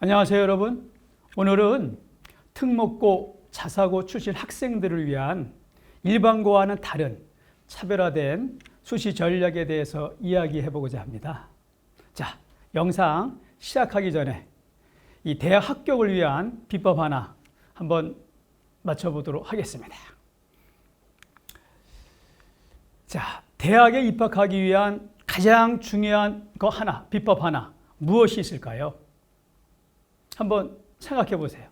안녕하세요, 여러분. 오늘은 특목고, 자사고 출신 학생들을 위한 일반고와는 다른 차별화된 수시 전략에 대해서 이야기해 보고자 합니다. 자, 영상 시작하기 전에 이 대학 합격을 위한 비법 하나 한번 맞춰보도록 하겠습니다. 자, 대학에 입학하기 위한 가장 중요한 거 하나, 비법 하나, 무엇이 있을까요? 한번 생각해 보세요.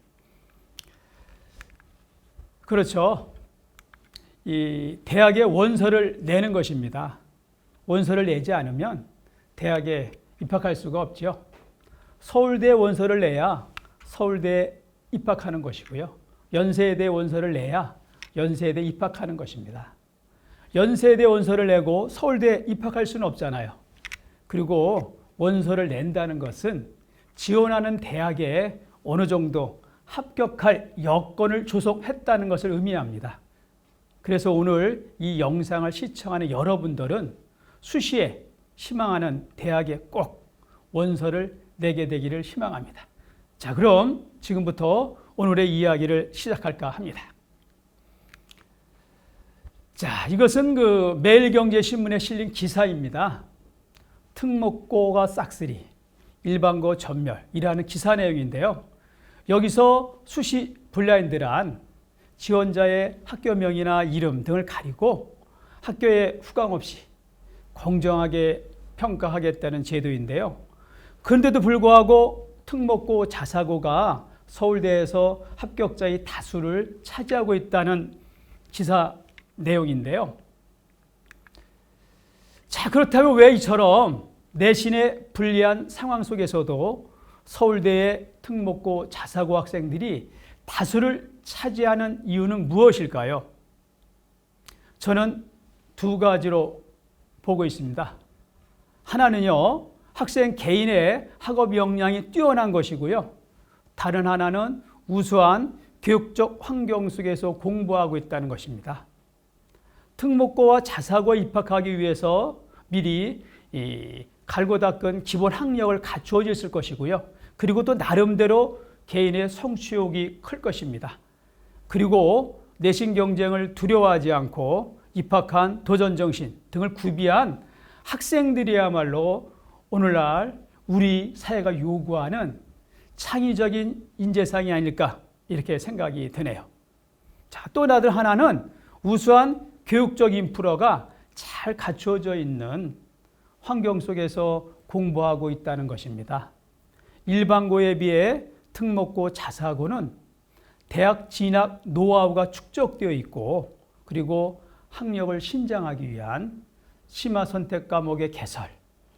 그렇죠. 이 대학에 원서를 내는 것입니다. 원서를 내지 않으면 대학에 입학할 수가 없죠. 서울대 원서를 내야 서울대에 입학하는 것이고요. 연세대 원서를 내야 연세대 입학하는 것입니다. 연세대 원서를 내고 서울대에 입학할 수는 없잖아요. 그리고 원서를 낸다는 것은 지원하는 대학에 어느 정도 합격할 여건을 조성했다는 것을 의미합니다. 그래서 오늘 이 영상을 시청하는 여러분들은 수시에 희망하는 대학에 꼭 원서를 내게 되기를 희망합니다. 자, 그럼 지금부터 오늘의 이야기를 시작할까 합니다. 자, 이것은 매일경제신문에 실린 기사입니다. 특목고가 싹쓸이, 일반고 전멸이라는 기사 내용인데요. 여기서 수시 블라인드란 지원자의 학교명이나 이름 등을 가리고 학교에 후광 없이 공정하게 평가하겠다는 제도인데요. 그런데도 불구하고 특목고, 자사고가 서울대에서 합격자의 다수를 차지하고 있다는 기사 내용인데요. 자, 그렇다면 왜 이처럼 내신에 불리한 상황 속에서도 서울대의 특목고, 자사고 학생들이 다수를 차지하는 이유는 무엇일까요? 저는 두 가지로 보고 있습니다. 하나는요, 학생 개인의 학업 역량이 뛰어난 것이고요. 다른 하나는 우수한 교육적 환경 속에서 공부하고 있다는 것입니다. 특목고와 자사고에 입학하기 위해서 미리 갈고 닦은 기본 학력을 갖추어져 있을 것이고요. 그리고 또 나름대로 개인의 성취욕이 클 것입니다. 그리고 내신 경쟁을 두려워하지 않고 입학한 도전정신 등을 구비한 학생들이야말로 오늘날 우리 사회가 요구하는 창의적인 인재상이 아닐까 이렇게 생각이 드네요. 자, 또 다른 하나는 우수한 교육적 인프라가 잘 갖추어져 있는 환경 속에서 공부하고 있다는 것입니다. 일반고에 비해 특목고, 자사고는 대학 진학 노하우가 축적되어 있고, 그리고 학력을 신장하기 위한 심화 선택 과목의 개설,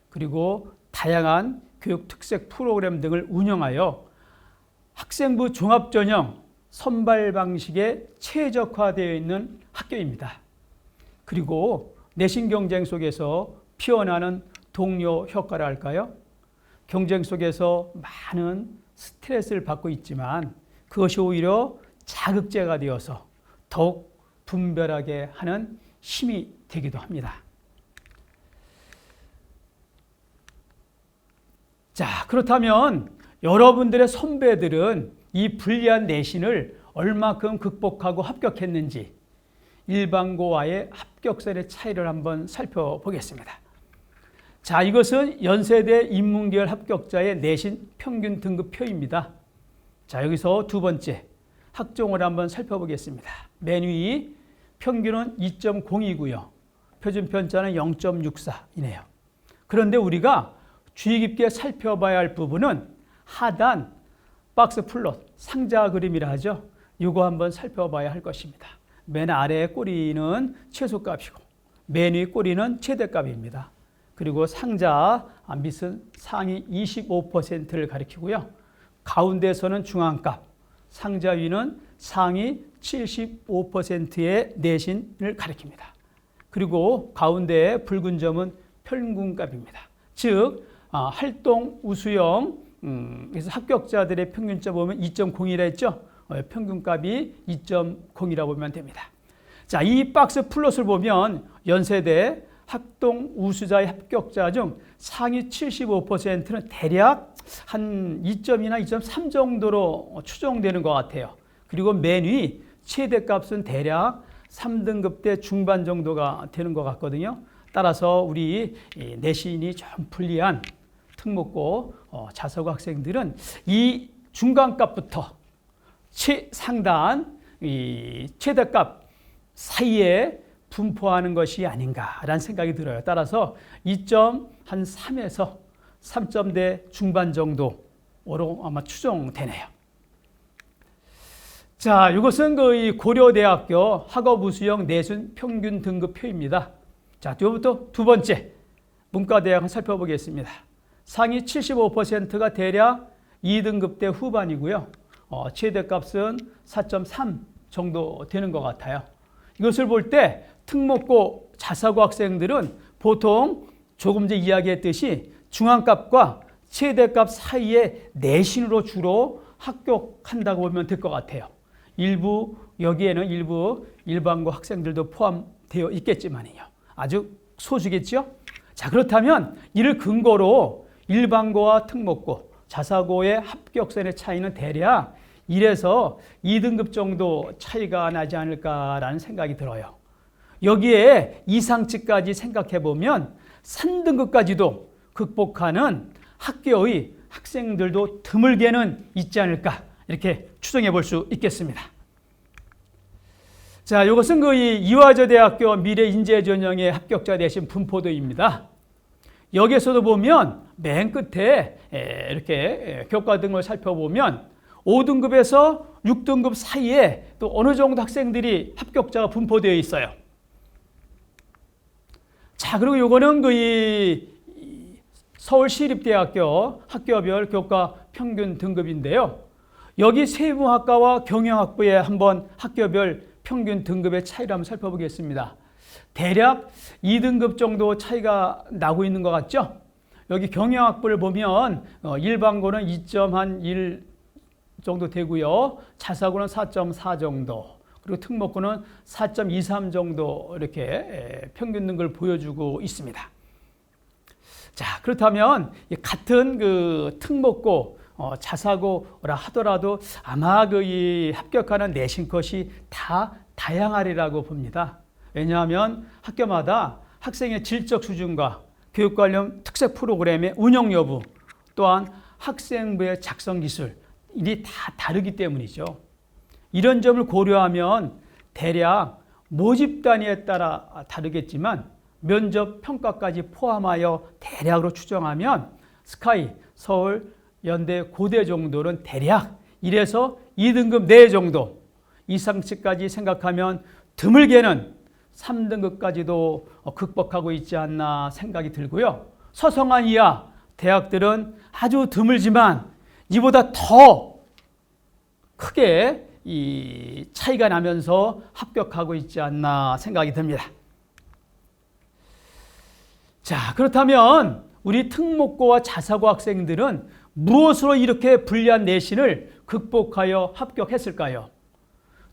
그리고 다양한 교육 특색 프로그램 등을 운영하여 학생부 종합전형 선발 방식에 최적화되어 있는 학교입니다. 그리고 내신 경쟁 속에서 피어나는 동료 효과를 할까요? 경쟁 속에서 많은 스트레스를 받고 있지만 그것이 오히려 자극제가 되어서 더욱 분별하게 하는 힘이 되기도 합니다. 자, 그렇다면 여러분들의 선배들은 이 불리한 내신을 얼마큼 극복하고 합격했는지 일반고와의 합격선의 차이를 한번 살펴보겠습니다. 자, 이것은 연세대 인문계열 합격자의 내신 평균 등급표입니다. 자, 여기서 두 번째 학종을 한번 살펴보겠습니다. 맨 위 평균은 2.0이고요. 표준 편차는 0.64이네요. 그런데 우리가 주의 깊게 살펴봐야 할 부분은 하단 박스 플롯, 상자 그림이라 하죠. 이거 한번 살펴봐야 할 것입니다. 맨 아래의 꼬리는 최소값이고 맨 위 꼬리는 최대값입니다. 그리고 상자 밑은 상위 25%를 가리키고요. 가운데서는 중앙값, 상자 위는 상위 75%의 내신을 가리킵니다. 그리고 가운데의 붉은 점은 평균값입니다. 즉 활동 우수형 그래서 합격자들의 평균점 보면 2.0이라 했죠. 평균값이 2.0이라고 보면 됩니다. 자, 이 박스 플롯을 보면 연세대 합동 우수자의 합격자 중 상위 75%는 대략 한 2점이나 2.3 정도로 추정되는 것 같아요. 그리고 맨 위 최대값은 대략 3등급대 중반 정도가 되는 것 같거든요. 따라서 우리 내신이 좀 불리한 특목고 자사고 학생들은 이 중간값부터 최상단 이 최대값 사이에 분포하는 것이 아닌가라는 생각이 들어요. 따라서 2.3에서 3점대 중반 정도로 아마 추정되네요. 자, 이것은 그 고려대학교 학업우수형 내신 평균 등급표입니다. 자, 뒤부터 두 번째 문과대학을 살펴보겠습니다. 상위 75%가 대략 2등급대 후반이고요. 최대값은 4.3 정도 되는 것 같아요. 이것을 볼 때 특목고 자사고 학생들은 보통 조금 전에 이야기했듯이 중앙값과 최대값 사이에 내신으로 주로 합격한다고 보면 될 것 같아요. 여기에는 일부 일반고 학생들도 포함되어 있겠지만요. 아주 소수겠죠? 자, 그렇다면 이를 근거로 일반고와 특목고, 자사고의 합격선의 차이는 대략 1에서 2등급 정도 차이가 나지 않을까라는 생각이 들어요. 여기에 이상치까지 생각해 보면 3등급까지도 극복하는 학교의 학생들도 드물게는 있지 않을까 이렇게 추정해 볼 수 있겠습니다. 자, 이것은 그 이화여대학교 미래인재전형의 합격자 내신 분포도입니다. 여기에서도 보면 맨 끝에 이렇게 교과 등을 살펴보면 5등급에서 6등급 사이에 또 어느 정도 학생들이 합격자가 분포되어 있어요. 자, 그리고 이거는 그 서울시립대학교 학교별 교과 평균 등급인데요. 여기 세무학과와 경영학부의 한번 학교별 평균 등급의 차이를 한번 살펴보겠습니다. 대략 2등급 정도 차이가 나고 있는 것 같죠? 여기 경영학부를 보면 일반고는 2.1 정도 되고요. 자사고는 4.4 정도, 그리고 특목고는 4.23 정도 이렇게 평균 등급을 보여주고 있습니다. 자, 그렇다면 같은 그 특목고 자사고라 하더라도 아마 그 합격하는 내신 컷이 다 다양하리라고 봅니다. 왜냐하면 학교마다 학생의 질적 수준과 교육 관련 특색 프로그램의 운영 여부, 또한 학생부의 작성 기술, 이게 다 다르기 때문이죠. 이런 점을 고려하면 대략 모집 단위에 따라 다르겠지만 면접 평가까지 포함하여 대략으로 추정하면 스카이, 서울, 연대, 고대 정도는 대략 1에서 2등급 내 정도 이상치까지 생각하면 드물게는 3등급까지도 극복하고 있지 않나 생각이 들고요. 서성한 이하 대학들은 아주 드물지만 이보다 더 크게 이 차이가 나면서 합격하고 있지 않나 생각이 듭니다. 자, 그렇다면 우리 특목고와 자사고 학생들은 무엇으로 이렇게 불리한 내신을 극복하여 합격했을까요?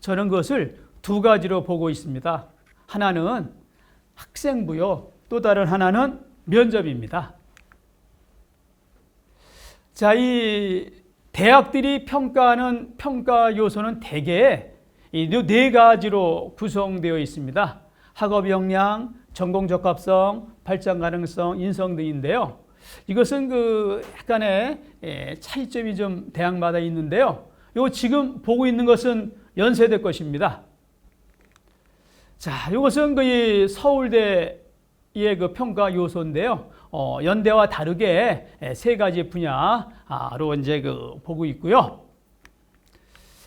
저는 그것을 두 가지로 보고 있습니다. 하나는 학생부요, 또 다른 하나는 면접입니다. 자, 이 대학들이 평가하는 평가 요소는 대개 이 네 가지로 구성되어 있습니다. 학업 역량, 전공 적합성, 발전 가능성, 인성 등인데요. 이것은 그 약간의 차이점이 좀 대학마다 있는데요. 요 지금 보고 있는 것은 연세대 것입니다. 자, 이것은 그 서울대의 그 평가 요소인데요. 연대와 다르게 세 가지 분야로 이제 그 보고 있고요.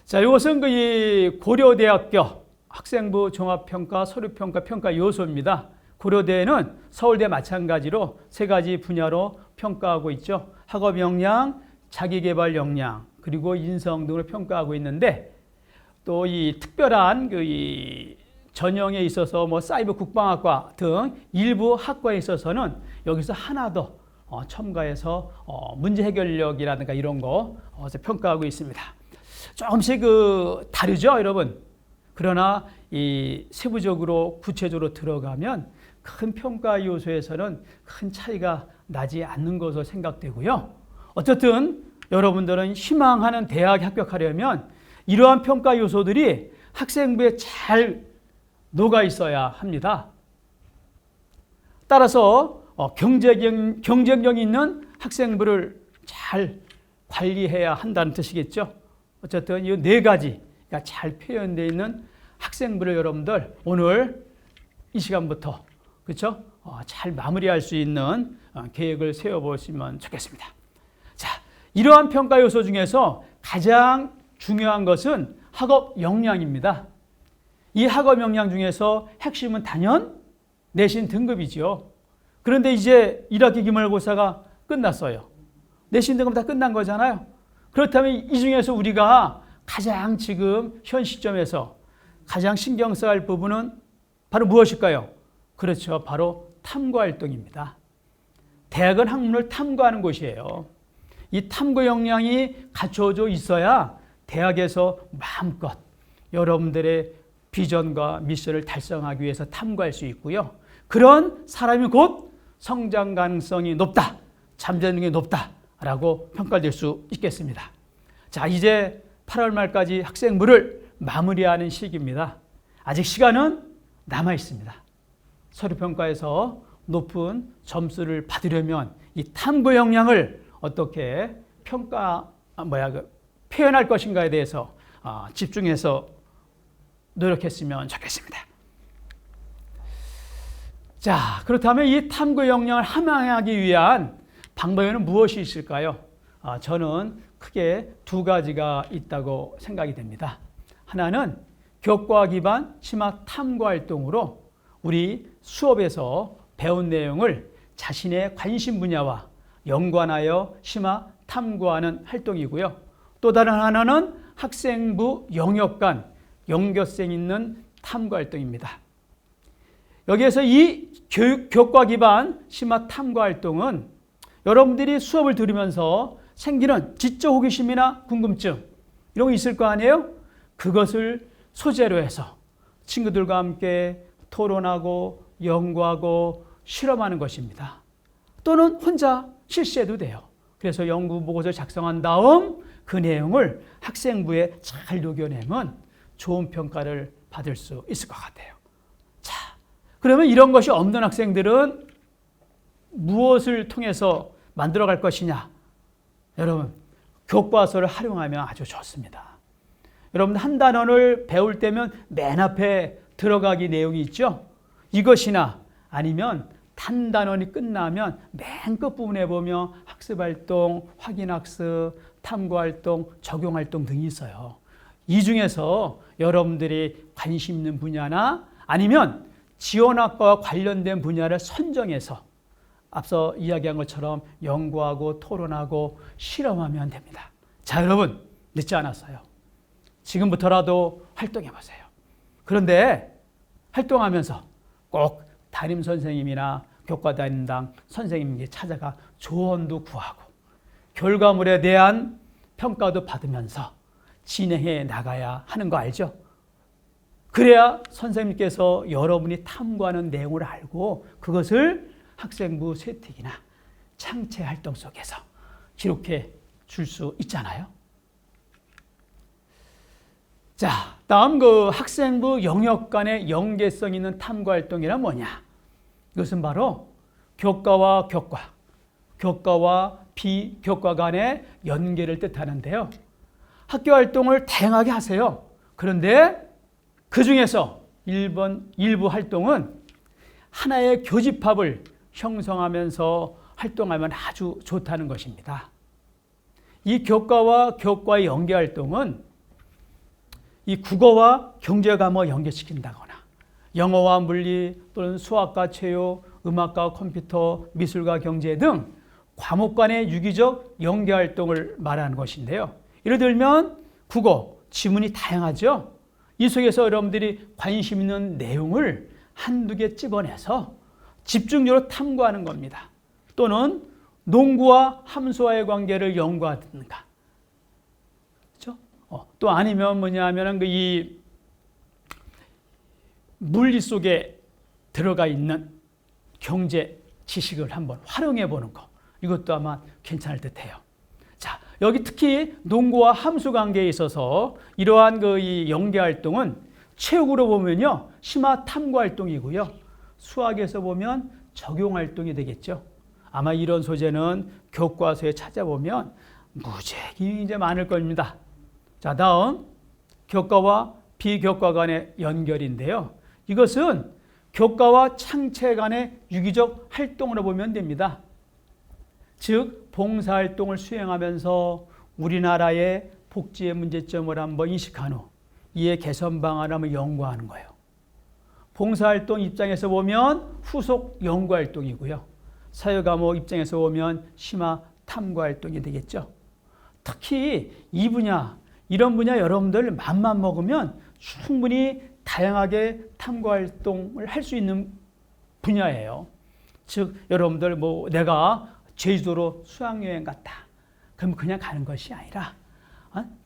자, 이것은 그 고려대학교 학생부 종합평가, 서류평가, 평가 요소입니다. 고려대는 서울대 마찬가지로 세 가지 분야로 평가하고 있죠. 학업 역량, 자기개발 역량, 그리고 인성 등을 평가하고 있는데 또 이 특별한 그 전형에 있어서 뭐 사이버 국방학과 등 일부 학과에 있어서는 여기서 하나 더 첨가해서 문제 해결력이라든가 이런 거 평가하고 있습니다. 조금씩 그 다르죠, 여러분. 그러나 이 세부적으로 구체적으로 들어가면 큰 평가 요소에서는 큰 차이가 나지 않는 것으로 생각되고요. 어쨌든 여러분들은 희망하는 대학에 합격하려면 이러한 평가 요소들이 학생부에 잘 녹아 있어야 합니다. 따라서 경쟁력 있는 학생부를 잘 관리해야 한다는 뜻이겠죠. 어쨌든 이 네 가지가 잘 표현되어 있는 학생부를 여러분들 오늘 이 시간부터 그렇죠? 잘 마무리할 수 있는 계획을 세워보시면 좋겠습니다. 자, 이러한 평가 요소 중에서 가장 중요한 것은 학업 역량입니다. 이 학업 역량 중에서 핵심은 단연 내신 등급이죠. 그런데 이제 1학기 기말고사가 끝났어요. 내신 등급 다 끝난 거잖아요. 그렇다면 이 중에서 우리가 가장 지금 현 시점에서 가장 신경 써야 할 부분은 바로 무엇일까요? 그렇죠. 바로 탐구 활동입니다. 대학은 학문을 탐구하는 곳이에요. 이 탐구 역량이 갖춰져 있어야 대학에서 마음껏 여러분들의 비전과 미션을 달성하기 위해서 탐구할 수 있고요. 그런 사람이 곧 성장 가능성이 높다, 잠재능이 높다라고 평가될 수 있겠습니다. 자, 이제 8월 말까지 학생부를 마무리하는 시기입니다. 아직 시간은 남아 있습니다. 서류평가에서 높은 점수를 받으려면 이 탐구 역량을 어떻게 표현할 것인가에 대해서 집중해서 노력했으면 좋겠습니다. 자, 그렇다면 이 탐구 역량을 함양하기 위한 방법에는 무엇이 있을까요? 저는 크게 두 가지가 있다고 생각이 됩니다. 하나는 교과 기반 심화 탐구 활동으로 우리 수업에서 배운 내용을 자신의 관심 분야와 연관하여 심화 탐구하는 활동이고요. 또 다른 하나는 학생부 영역 간 연결성 있는 탐구 활동입니다. 여기에서 이 교과 기반 심화 탐구 활동은 여러분들이 수업을 들으면서 생기는 지적 호기심이나 궁금증 이런 거 있을 거 아니에요? 그것을 소재로 해서 친구들과 함께 토론하고 연구하고 실험하는 것입니다. 또는 혼자 실시해도 돼요. 그래서 연구 보고서를 작성한 다음 그 내용을 학생부에 잘 녹여내면 좋은 평가를 받을 수 있을 것 같아요. 자, 그러면 이런 것이 없는 학생들은 무엇을 통해서 만들어갈 것이냐? 여러분, 교과서를 활용하면 아주 좋습니다. 여러분, 한 단원을 배울 때면 맨 앞에 들어가기 내용이 있죠? 이것이나 아니면 단단원이 끝나면 맨 끝부분에 보면 학습활동, 확인학습, 탐구활동, 적용활동 등이 있어요. 이 중에서 여러분들이 관심 있는 분야나 아니면 지원학과와 관련된 분야를 선정해서 앞서 이야기한 것처럼 연구하고 토론하고 실험하면 됩니다. 자, 여러분, 늦지 않았어요. 지금부터라도 활동해보세요. 그런데 활동하면서 꼭 담임선생님이나 교과담당 선생님께 찾아가 조언도 구하고 결과물에 대한 평가도 받으면서 진행해 나가야 하는 거 알죠? 그래야 선생님께서 여러분이 탐구하는 내용을 알고 그것을 학생부 세특이나 창체 활동 속에서 기록해 줄 수 있잖아요. 자, 다음 그 학생부 영역 간의 연계성 있는 탐구 활동이란 뭐냐? 이것은 바로 교과와 교과, 교과와 비교과 간의 연계를 뜻하는데요. 학교 활동을 다양하게 하세요. 그런데 그 중에서 일부 활동은 하나의 교집합을 형성하면서 활동하면 아주 좋다는 것입니다. 이 교과와 교과의 연계 활동은 이 국어와 경제 과목을 연계시킨다거나 영어와 물리 또는 수학과 체육, 음악과 컴퓨터, 미술과 경제 등 과목 간의 유기적 연계 활동을 말하는 것인데요. 예를 들면 국어, 지문이 다양하죠. 이 속에서 여러분들이 관심 있는 내용을 한두 개 집어내서 집중적으로 탐구하는 겁니다. 또는 농구와 함수와의 관계를 연구하든가. 그렇죠? 또 아니면 뭐냐면은 이 물리 속에 들어가 있는 경제 지식을 한번 활용해 보는 거. 이것도 아마 괜찮을 듯해요. 자, 여기 특히 농구와 함수 관계에 있어서 이러한 이 연계 활동은 체육으로 보면요, 심화 탐구 활동이고요. 수학에서 보면 적용 활동이 되겠죠. 아마 이런 소재는 교과서에 찾아보면 무지하게 이제 많을 겁니다. 자, 다음 교과와 비교과 간의 연결인데요. 이것은 교과와 창체 간의 유기적 활동으로 보면 됩니다. 즉 봉사활동을 수행하면서 우리나라의 복지의 문제점을 한번 인식한 후 이에 개선 방안을 한번 연구하는 거예요. 봉사활동 입장에서 보면 후속 연구활동이고요. 사회과목 입장에서 보면 심화 탐구활동이 되겠죠. 특히 이 분야, 이런 분야 여러분들 맘만 먹으면 충분히 다양하게 탐구활동을 할 수 있는 분야예요. 즉 여러분들 내가 제주도로 수학여행 갔다. 그럼 그냥 가는 것이 아니라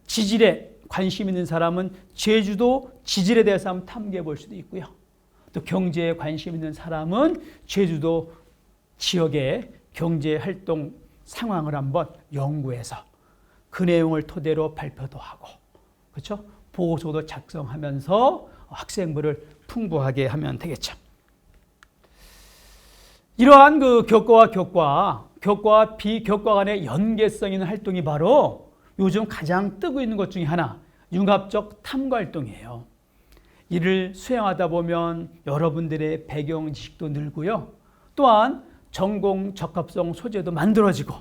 지질에 관심 있는 사람은 제주도 지질에 대해서 한번 탐구해 볼 수도 있고요. 또 경제에 관심 있는 사람은 제주도 지역의 경제활동 상황을 한번 연구해서 그 내용을 토대로 발표도 하고, 그렇죠? 보고서도 작성하면서 학생부를 풍부하게 하면 되겠죠. 이러한 교과와 비교과 간의 연계성 있는 활동이 바로 요즘 가장 뜨고 있는 것 중에 하나, 융합적 탐구 활동이에요. 이를 수행하다 보면 여러분들의 배경 지식도 늘고요. 또한 전공 적합성 소재도 만들어지고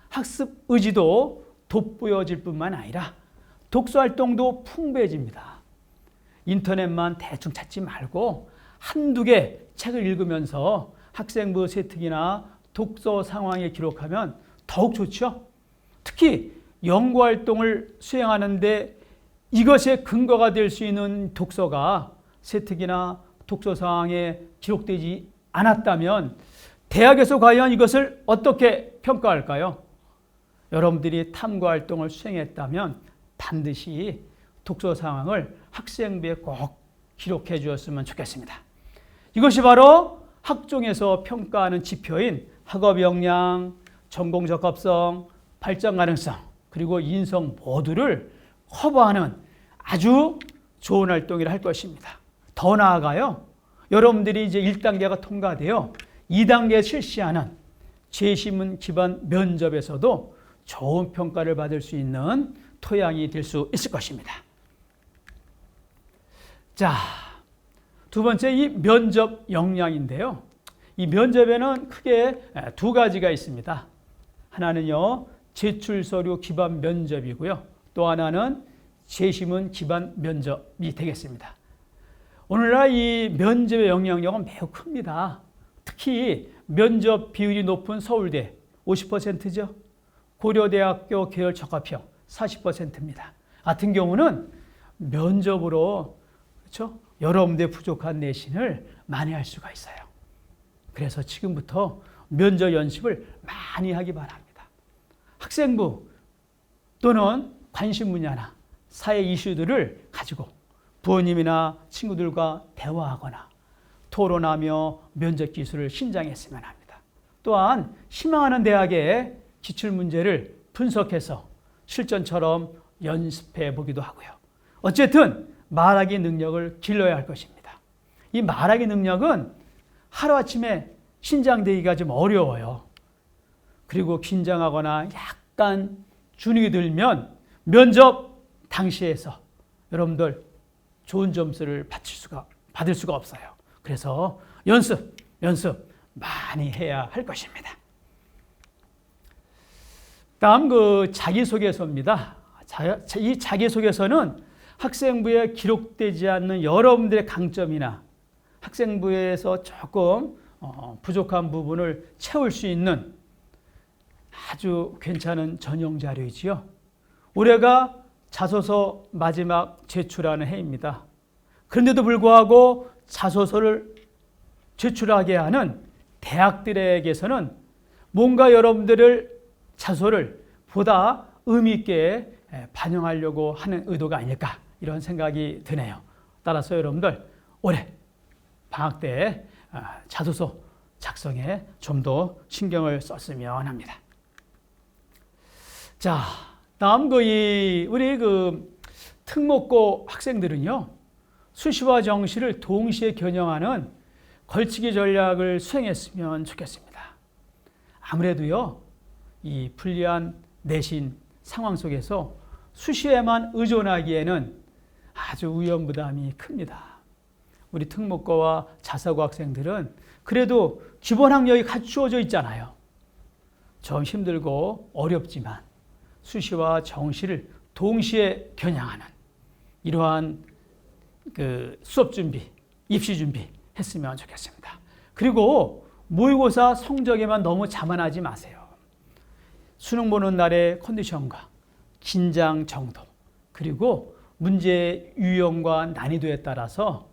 학습 의지도 돋보여질 뿐만 아니라 독서 활동도 풍부해집니다. 인터넷만 대충 찾지 말고 한두 개 책을 읽으면서 학생부 세특이나 독서 상황에 기록하면 더욱 좋죠. 특히 연구활동을 수행하는데 이것의 근거가 될 수 있는 독서가 세특이나 독서 상황에 기록되지 않았다면 대학에서 과연 이것을 어떻게 평가할까요? 여러분들이 탐구활동을 수행했다면 반드시 독서 상황을 학생부에 꼭 기록해 주었으면 좋겠습니다. 이것이 바로 학종에서 평가하는 지표인 학업 역량, 전공 적합성, 발전 가능성, 그리고 인성 모두를 커버하는 아주 좋은 활동이라 할 것입니다. 더 나아가요. 여러분들이 이제 1단계가 통과되어 2단계에 실시하는 제시문 기반 면접에서도 좋은 평가를 받을 수 있는 토양이 될 수 있을 것입니다. 자, 두 번째 이 면접 역량인데요. 이 면접에는 크게 두 가지가 있습니다. 하나는요, 제출 서류 기반 면접이고요. 또 하나는 제시문 기반 면접이 되겠습니다. 오늘날 이 면접의 영향력은 매우 큽니다. 특히 면접 비율이 높은 서울대 50%죠. 고려대학교 계열 적합형 40%입니다. 같은 경우는 면접으로, 그렇죠? 여러분들의 부족한 내신을 만회할 수가 있어요. 그래서 지금부터 면접 연습을 많이 하기 바랍니다. 학생부 또는 관심 분야나 사회 이슈들을 가지고 부모님이나 친구들과 대화하거나 토론하며 면접 기술을 신장했으면 합니다. 또한 희망하는 대학의 기출문제를 분석해서 실전처럼 연습해 보기도 하고요. 어쨌든 말하기 능력을 길러야 할 것입니다. 이 말하기 능력은 하루아침에 신장되기가 좀 어려워요. 그리고 긴장하거나 약간 주눅이 들면 면접 당시에서 여러분들 좋은 점수를 받을 수가 없어요. 그래서 연습 많이 해야 할 것입니다. 다음 자기소개서입니다. 이 자기소개서는 학생부에 기록되지 않는 여러분들의 강점이나 학생부에서 조금 부족한 부분을 채울 수 있는 아주 괜찮은 전용 자료이지요. 올해가 자소서 마지막 제출하는 해입니다. 그런데도 불구하고 자소서를 제출하게 하는 대학들에게서는 뭔가 여러분들을 자소를 보다 의미 있게 반영하려고 하는 의도가 아닐까, 이런 생각이 드네요. 따라서 여러분들 올해 방학 때 자소서 작성에 좀 더 신경을 썼으면 합니다. 자, 다음 우리 특목고 학생들은요, 수시와 정시를 동시에 겨냥하는 걸치기 전략을 수행했으면 좋겠습니다. 아무래도요, 이 불리한 내신 상황 속에서 수시에만 의존하기에는 아주 위험 부담이 큽니다. 우리 특목고와 자사고 학생들은 그래도 기본 학력이 갖추어져 있잖아요. 좀 힘들고 어렵지만 수시와 정시를 동시에 겨냥하는 이러한 수업 준비, 입시 준비 했으면 좋겠습니다. 그리고 모의고사 성적에만 너무 자만하지 마세요. 수능 보는 날의 컨디션과 긴장 정도, 그리고 문제 유형과 난이도에 따라서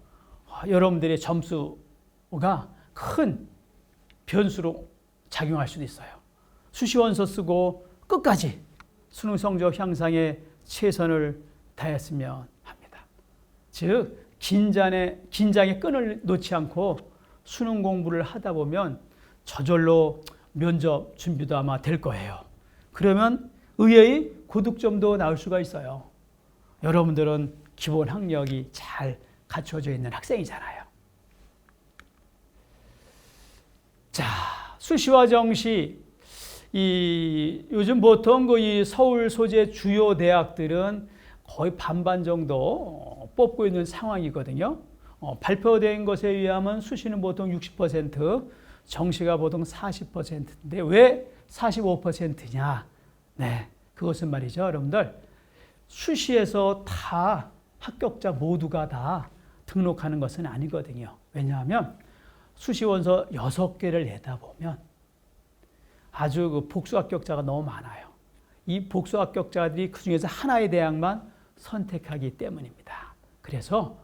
여러분들의 점수가 큰 변수로 작용할 수도 있어요. 수시 원서 쓰고 끝까지 수능 성적 향상에 최선을 다했으면 합니다. 즉, 긴장의 끈을 놓지 않고 수능 공부를 하다 보면 저절로 면접 준비도 아마 될 거예요. 그러면 의외의 고득점도 나올 수가 있어요. 여러분들은 기본 학력이 잘 갖춰져 있는 학생이잖아요. 자, 수시와 정시, 요즘 보통 이 서울 소재 주요 대학들은 거의 반반 정도 뽑고 있는 상황이거든요. 발표된 것에 의하면 수시는 보통 60%, 정시가 보통 40%인데 왜 45%냐? 네, 그것은 말이죠, 여러분들. 수시에서 다 합격자 모두가 다 등록하는 것은 아니거든요. 왜냐하면 수시 원서 6개를 내다 보면 아주 복수 합격자가 너무 많아요. 이 복수 합격자들이 그중에서 하나의 대학만 선택하기 때문입니다. 그래서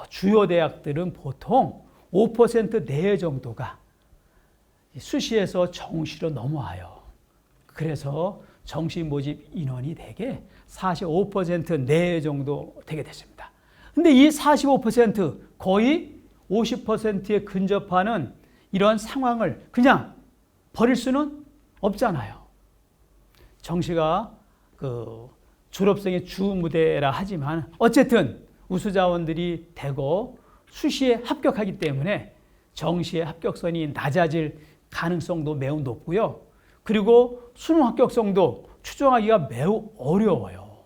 주요 대학들은 보통 5% 내외 정도가 수시에서 정시로 넘어와요. 그래서 정시 모집 인원이 대개 45% 내외 정도 되게 됐습니다. 근데 이 45% 거의 50%에 근접하는 이런 상황을 그냥 버릴 수는 없잖아요. 정시가 졸업생의 주 무대라 하지만 어쨌든 우수자원들이 대거 수시에 합격하기 때문에 정시의 합격선이 낮아질 가능성도 매우 높고요. 그리고 수능 합격성도 추정하기가 매우 어려워요.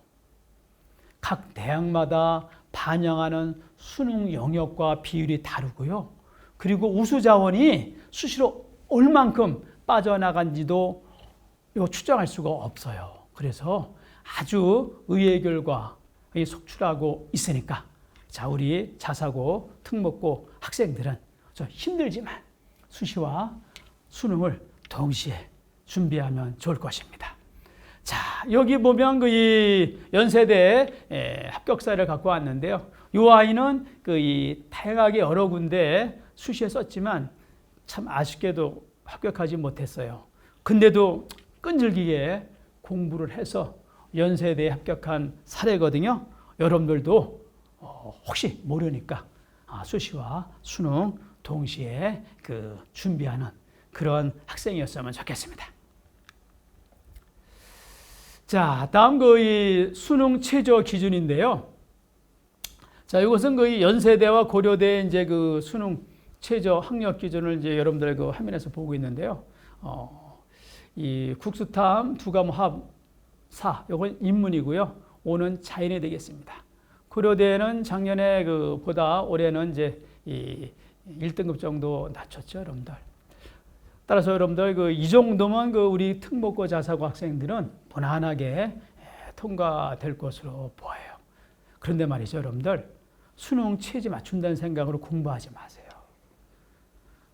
각 대학마다 반영하는 수능 영역과 비율이 다르고요. 그리고 우수자원이 수시로 얼만큼 빠져나간지도 추정할 수가 없어요. 그래서 아주 의외의 결과에 속출하고 있으니까 자, 우리 자사고, 특목고 학생들은 좀 힘들지만 수시와 수능을 동시에 준비하면 좋을 것입니다. 자, 여기 보면 이 연세대 합격사를 갖고 왔는데요. 이 아이는 이 다양하게 여러 군데 수시에 썼지만 참 아쉽게도 합격하지 못했어요. 근데도 끈질기게 공부를 해서 연세대에 합격한 사례거든요. 여러분들도 혹시 모르니까 수시와 수능 동시에 준비하는 그런 학생이었으면 좋겠습니다. 자, 다음 이 수능 최저 기준인데요. 자, 이것은 이 연세대와 고려대 이제 수능 최저 학력 기준을 이제 여러분들 화면에서 보고 있는데요. 이 국수탐 두 과목 합 4, 이건 인문이고요. 5는 자연이 되겠습니다. 고려대는 작년에 보다 올해는 이제 1등급 정도 낮췄죠, 여러분들. 따라서 여러분들 이 정도면 우리 특목고 자사고 학생들은 무난하게 통과될 것으로 보여요. 그런데 말이죠, 여러분들. 수능 체제 맞춘다는 생각으로 공부하지 마세요.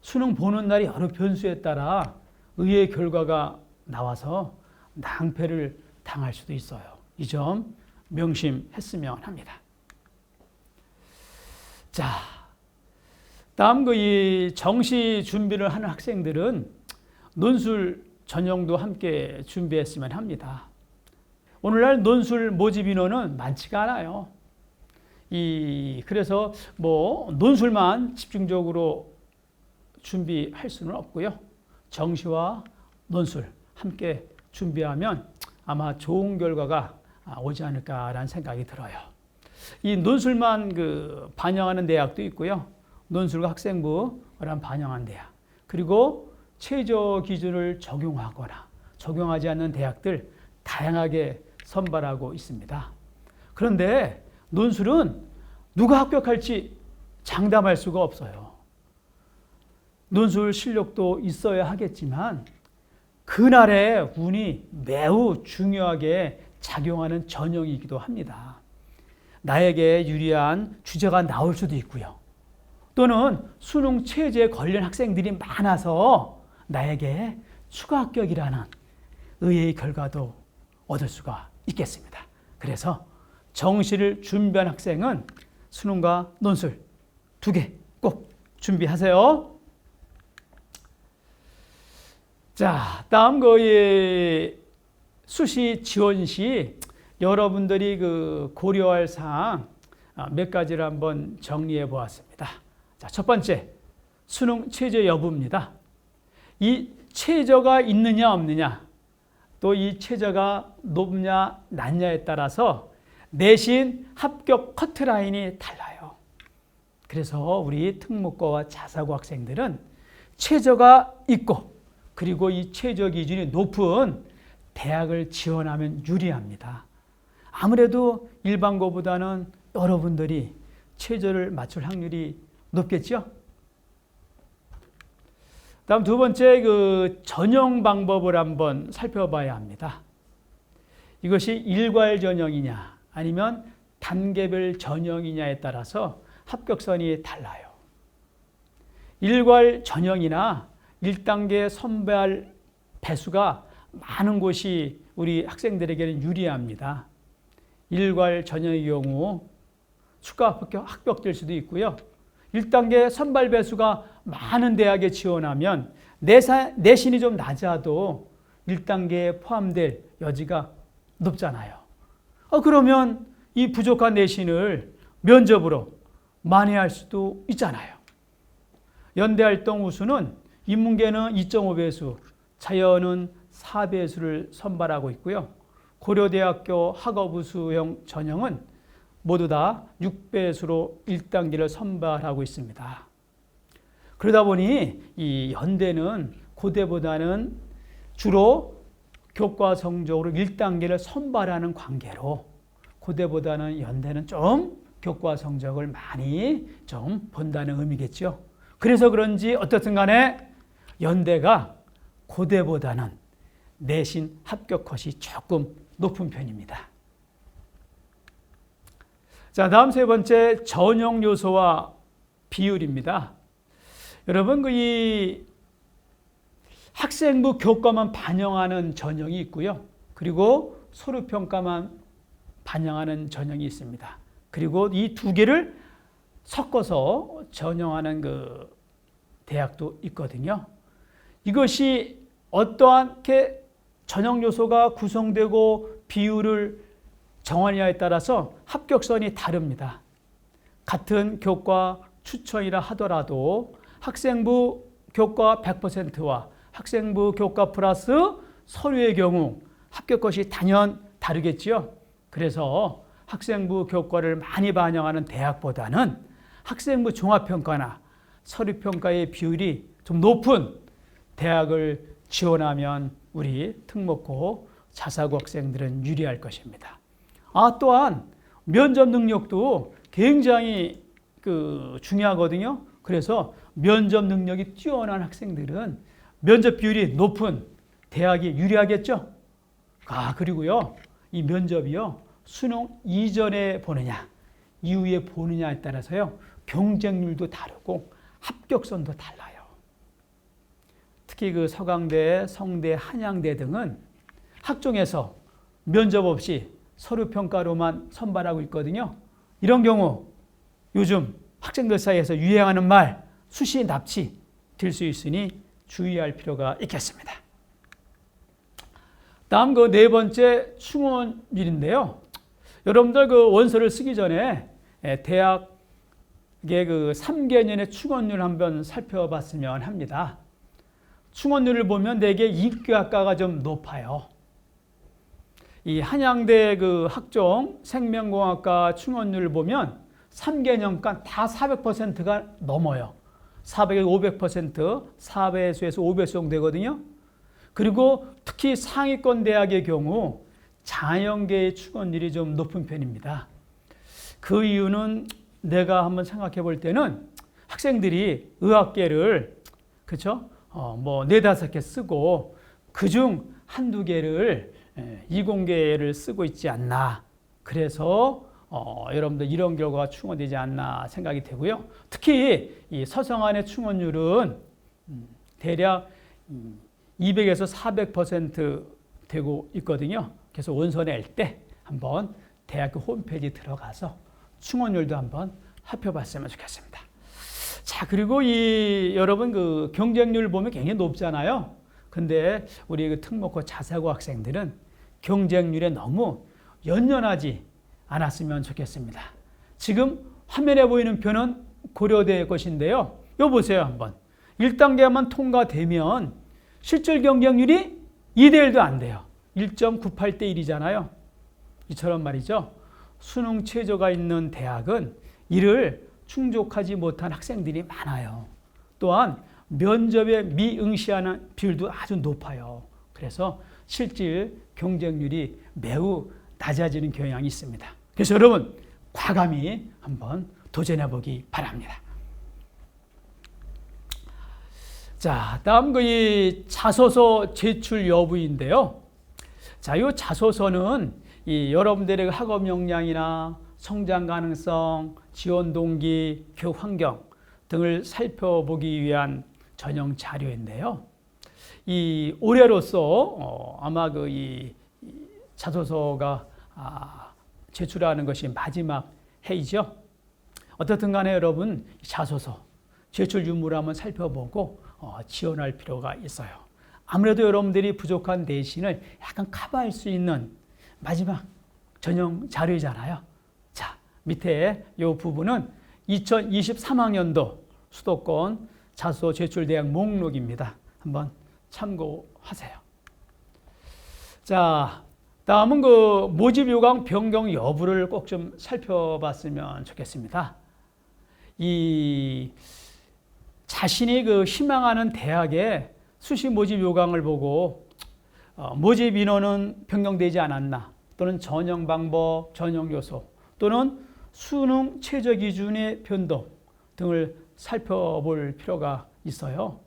수능 보는 날이 여러 변수에 따라 의외의 결과가 나와서 낭패를 당할 수도 있어요. 이 점 명심했으면 합니다. 자, 다음 이 정시 준비를 하는 학생들은 논술 전형도 함께 준비했으면 합니다. 오늘날 논술 모집 인원은 많지가 않아요. 그래서 논술만 집중적으로 준비할 수는 없고요. 정시와 논술 함께 준비하면 아마 좋은 결과가 오지 않을까라는 생각이 들어요. 이 논술만 반영하는 대학도 있고요. 논술과 학생부를 반영한 대학, 그리고 최저 기준을 적용하거나 적용하지 않는 대학들 다양하게 선발하고 있습니다. 그런데 논술은 누가 합격할지 장담할 수가 없어요. 논술 실력도 있어야 하겠지만 그날의 운이 매우 중요하게 작용하는 전형이기도 합니다. 나에게 유리한 주제가 나올 수도 있고요. 또는 수능 최저에 걸린 학생들이 많아서 나에게 추가 합격이라는 의외의 결과도 얻을 수가 있겠습니다. 그래서 정시를 준비한 학생은 수능과 논술 2개 꼭 준비하세요. 자, 다음 수시 지원 시 여러분들이 고려할 사항 몇 가지를 한번 정리해 보았습니다. 자, 첫 번째, 수능 최저 여부입니다. 이 최저가 있느냐 없느냐, 또 이 최저가 높냐 낮냐에 따라서 내신 합격 커트라인이 달라요. 그래서 우리 특목고와 자사고 학생들은 최저가 있고, 그리고 이 최저 기준이 높은 대학을 지원하면 유리합니다. 아무래도 일반고보다는 여러분들이 최저를 맞출 확률이 높겠죠? 다음 두 번째, 전형 방법을 한번 살펴봐야 합니다. 이것이 일괄 전형이냐 아니면 단계별 전형이냐에 따라서 합격선이 달라요. 일괄 전형이나 1단계 선발 배수가 많은 곳이 우리 학생들에게는 유리합니다. 일괄 전형의 경우 추가 합격될 수도 있고요. 1단계 선발 배수가 많은 대학에 지원하면 내신이 좀 낮아도 1단계에 포함될 여지가 높잖아요. 그러면 이 부족한 내신을 면접으로 만회할 수도 있잖아요. 연대활동 우수는 인문계는 2.5배수, 자연은 4배수를 선발하고 있고요. 고려대학교 학업우수형 전형은 모두 다 6배수로 1단계를 선발하고 있습니다. 그러다 보니 이 연대는 고대보다는 주로 교과 성적으로 1단계를 선발하는 관계로 고대보다는 연대는 좀 교과 성적을 많이 좀 본다는 의미겠죠. 그래서 그런지 어떻든 간에 연대가 고대보다는 내신 합격 컷이 조금 높은 편입니다. 자, 다음 세 번째, 전형 요소와 비율입니다. 여러분, 이 학생부 교과만 반영하는 전형이 있고요. 그리고 서류평가만 반영하는 전형이 있습니다. 그리고 이 두 개를 섞어서 전형하는 대학도 있거든요. 이것이 어떠하게 전형 요소가 구성되고 비율을 정하느냐에 따라서 합격선이 다릅니다. 같은 교과 추천이라 하더라도 학생부 교과 100%와 학생부 교과 플러스 서류의 경우 합격컷이 단연 다르겠지요. 그래서 학생부 교과를 많이 반영하는 대학보다는 학생부 종합평가나 서류평가의 비율이 좀 높은 대학을 지원하면 우리 특목고 자사고 학생들은 유리할 것입니다. 또한 면접 능력도 굉장히 중요하거든요. 그래서 면접 능력이 뛰어난 학생들은 면접 비율이 높은 대학이 유리하겠죠. 그리고요, 이 면접이요, 수능 이전에 보느냐, 이후에 보느냐에 따라서요, 경쟁률도 다르고 합격선도 달라요. 특히 서강대, 성대, 한양대 등은 학종에서 면접 없이 서류평가로만 선발하고 있거든요. 이런 경우 요즘 학생들 사이에서 유행하는 말 수시 납치 될 수 있으니 주의할 필요가 있겠습니다. 다음 네 번째, 충원율인데요. 여러분들 원서를 쓰기 전에 대학에 이게 그 3개년의 충원율 한번 살펴봤으면 합니다. 충원율을 보면 대개 인과학과가 좀 높아요. 이 한양대 그 학종 생명공학과 충원율을 보면 3개년간 다 400%가 넘어요. 400에 500%, 4배수에서 5배수 정도 되거든요. 그리고 특히 상위권 대학의 경우 자연계의 충원율이 좀 높은 편입니다. 그 이유는 내가 한번 생각해 볼 때는 학생들이 의학계를 그렇죠? 뭐 4-5개 쓰고 그중 한두 개를 이공계를 쓰고 있지 않나. 그래서 여러분들 이런 결과가 충원되지 않나 생각이 되고요. 특히 이 서성안의 충원율은 대략 200에서 400% 되고 있거든요. 그래서 원서 낼 때 한번 대학교 홈페이지 들어가서 충원율도 한번 살펴봤으면 좋겠습니다. 자, 그리고 여러분 그 경쟁률 보면 굉장히 높잖아요. 근데 우리 그 특목고 자사고 학생들은 경쟁률에 너무 연연하지 않았으면 좋겠습니다. 지금 화면에 보이는 표는 고려대 것인데요. 이거 보세요, 한번. 1단계만 통과되면 실질 경쟁률이 2대1도 안 돼요. 1.98대 1이잖아요. 이처럼 말이죠. 수능 최저가 있는 대학은 이를 충족하지 못한 학생들이 많아요. 또한 면접에 미응시하는 비율도 아주 높아요. 그래서 실질 경쟁률이 매우 낮아지는 경향이 있습니다. 그래서 여러분 과감히 한번 도전해 보기 바랍니다. 자, 다음 이 자소서 제출 여부인데요. 자, 이 자소서는 여러분들의 학업 역량이나 성장 가능성, 지원 동기, 교육 환경 등을 살펴보기 위한 전형 자료인데요. 올해로서 아마 이 자소서가 제출하는 것이 마지막 해이죠. 어떻든 간에 여러분 자소서 제출 유무를 한번 살펴보고 지원할 필요가 있어요. 아무래도 여러분들이 부족한 내신을 약간 커버할 수 있는 마지막 전형 자료이잖아요. 자, 밑에 이 부분은 2023학년도 수도권 자소서 제출 대학 목록입니다. 한번 참고하세요. 자, 다음은 모집 요강 변경 여부를 꼭 좀 살펴봤으면 좋겠습니다. 자신이 희망하는 대학의 수시 모집 요강을 보고 모집 인원은 변경되지 않았나, 또는 전형 방법, 전형 요소, 또는 수능 최저 기준의 변동 등을 살펴볼 필요가 있어요.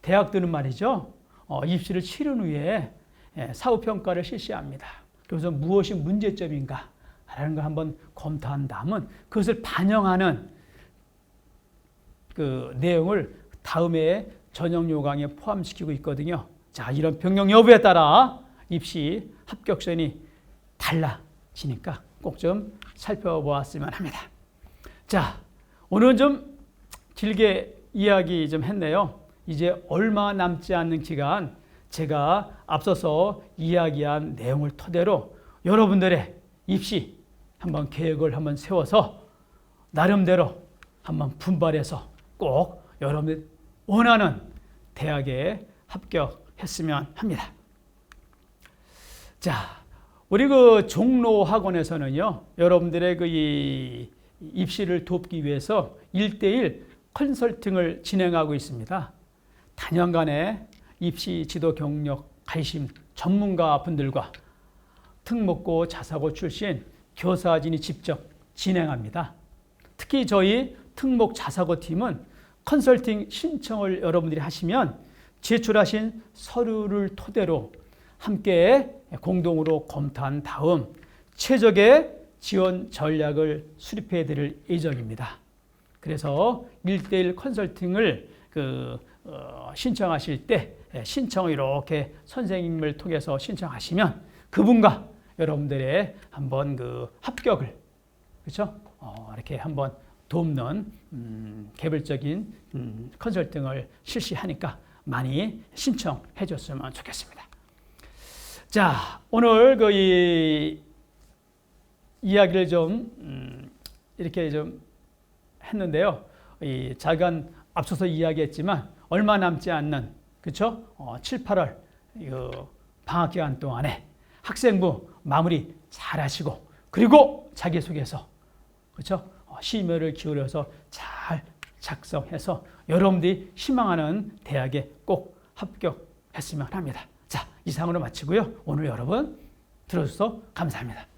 대학들은 말이죠, 입시를 치른 후에 사후평가를 실시합니다. 그래서 무엇이 문제점인가 라는 걸 한번 검토한 다음은 그것을 반영하는 그 내용을 다음에 전형 요강에 포함시키고 있거든요. 자, 이런 변경 여부에 따라 입시 합격선이 달라지니까 꼭 좀 살펴보았으면 합니다. 자, 오늘은 좀 길게 이야기 좀 했네요. 이제 얼마 남지 않는 기간 제가 앞서서 이야기한 내용을 토대로 여러분들의 입시 한번 계획을 한번 세워서 나름대로 한번 분발해서 꼭 여러분들 원하는 대학에 합격했으면 합니다. 자, 우리 종로 학원에서는요, 여러분들의 이 입시를 돕기 위해서 1:1 컨설팅을 진행하고 있습니다. 단연간의 입시 지도 경력 가이신 전문가 분들과 특목고 자사고 출신 교사진이 직접 진행합니다. 특히 저희 특목 자사고 팀은 컨설팅 신청을 여러분들이 하시면 제출하신 서류를 토대로 함께 공동으로 검토한 다음 최적의 지원 전략을 수립해 드릴 예정입니다. 그래서 1:1 컨설팅을 신청하실 때 신청을 이렇게 선생님을 통해서 신청하시면 그분과 여러분들의 한번 합격을 그렇죠? 이렇게 한번 돕는 개별적인 컨설팅을 실시하니까 많이 신청해 줬으면 좋겠습니다. 자, 오늘 이 이야기를 좀 이렇게 좀 했는데요. 이 잠깐 앞서서 이야기했지만 얼마 남지 않는 그렇죠? 7, 8월 방학 기간 동안에 학생부 마무리 잘 하시고 그리고 자기소개서 그렇죠? 심혈을 기울여서 잘 작성해서 여러분들이 희망하는 대학에 꼭 합격했으면 합니다. 자, 이상으로 마치고요. 오늘 여러분 들어주셔서 감사합니다.